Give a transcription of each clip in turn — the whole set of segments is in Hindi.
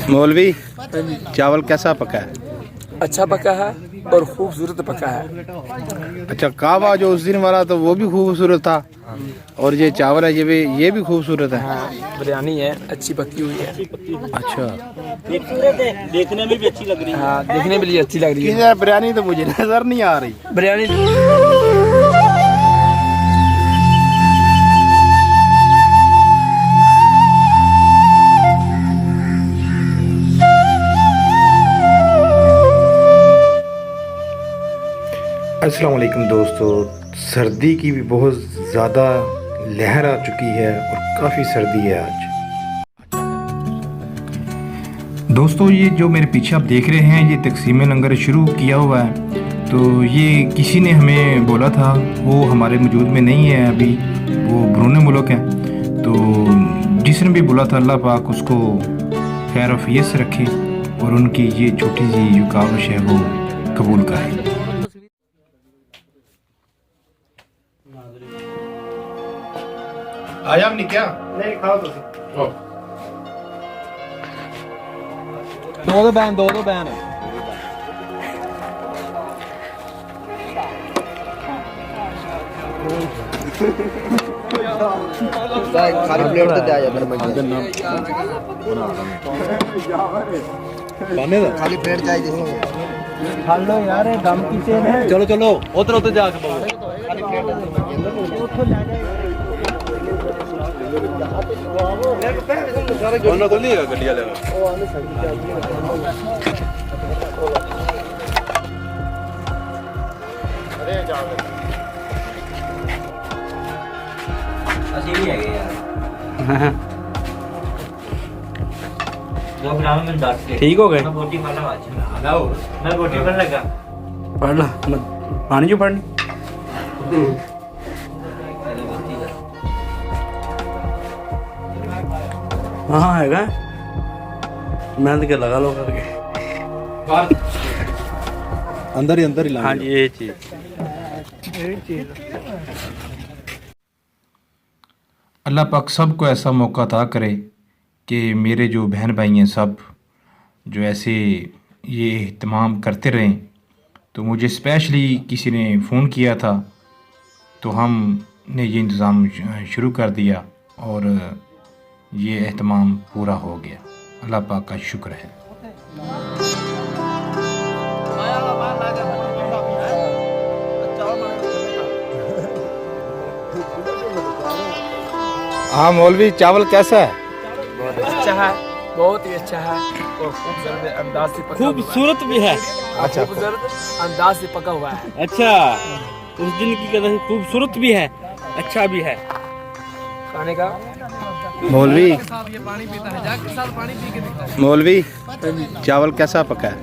मौलवी, चावल कैसा पका है? अच्छा पका है और खूबसूरत पका है। अच्छा, कावा जो उस दिन वाला तो वो भी खूबसूरत था, और ये चावल है ये भी खूबसूरत है। हाँ, बिरयानी है, अच्छी पकी हुई है। अच्छा, देखने में भी अच्छी लग रही है। हाँ, देखने में भी अच्छी लग रही है। बिरयानी तो मुझे नजर नहीं आ रही। बिरयानी अस्सलाम वालेकुम दोस्तों, सर्दी की भी बहुत ज़्यादा लहर आ चुकी है और काफ़ी सर्दी है आज। दोस्तों, ये जो मेरे पीछे आप देख रहे हैं, ये तकसीम लंगर शुरू किया हुआ है। तो ये किसी ने हमें बोला था, वो हमारे वजूद में नहीं है अभी, वो बरूने मुल्क है। तो जिसने भी बोला था, अल्लाह पाक उसको खैर अफियत से रखे और उनकी ये छोटी सी जो काविश है वो कबूल करे। आया नहीं क्या? नहीं, खाओ तो दो बैन खाली प्लेट तो दे मेरे खाली प्लेट चाहिए। खा लो यार, दम की चेन है। चलो चलो उधर जाके गड्डिया लेगा। ठीक हो गए। मैं बोटी पर लगा पढ़ ला पानी जो पढ़नी। हाँ हैगा, मैं तो क्या लगा लो करके अंदर ही ला। हाँ जी, ये चीज अल्लाह पाक सबको ऐसा मौका अता करे कि मेरे जो बहन भाई हैं सब जो ऐसे ये इहतमाम करते रहें। तो मुझे स्पेशली किसी ने फ़ोन किया था, तो हमने ये इंतज़ाम शुरू कर दिया और ये एहतमाम पूरा हो गया। अल्लाह पाक का शुक्र है। हाँ मौलवी, चावल कैसा है? अच्छा है, बहुत ही अच्छा है और खूबसूरत अंदाज से पका खूबसूरत भी है। अच्छा, खूबसूरत अंदाज से पका हुआ है। अच्छा, उस दिन की कहते हैं खूबसूरत भी है, अच्छा भी है खाने का। मौलवी, मौलवी, चावल कैसा पका है?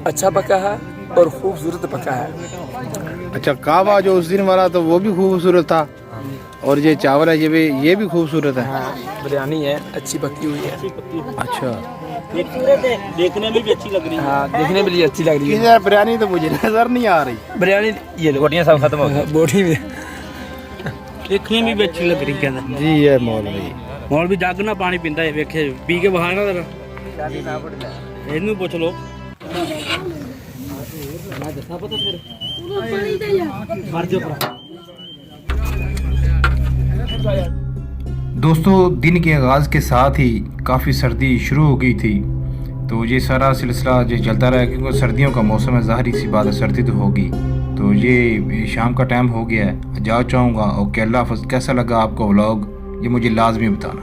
अच्छा पका है और खूबसूरत पका है। अच्छा, कावा जो उस दिन वाला तो वो भी खूबसूरत था, और ये चावल है ये भी खूबसूरत है। हाँ, बिरयानी है, अच्छी पकी हुई है। अच्छा, देखने में भी अच्छी लग रही है। हाँ, देखने में भी अच्छी लग रही है। बिरयानी तो मुझे नजर नहीं आ रही। बिरयानी ये बोटियां सब खत्म हो गई। बोटी में देखने में भी अच्छी लग रही है। जी है मौलवी। मौलवी जग ना पानी पींदा है, वेखे पी के बहाना जरा ਇਹਨੂੰ ਪੁੱਛ ਲੋ। दोस्तों, दिन के आगाज़ के साथ ही काफ़ी सर्दी शुरू हो गई थी। तो ये सारा सिलसिला जो चलता रहा, क्योंकि सर्दियों का मौसम है, ज़ाहिर सी बात है सर्दी तो होगी। तो ये शाम का टाइम हो गया है, जा चाहूँगा। और अल्लाह हाफ़िज़। कैसा लगा आपको व्लॉग, ये मुझे लाजमी बताना।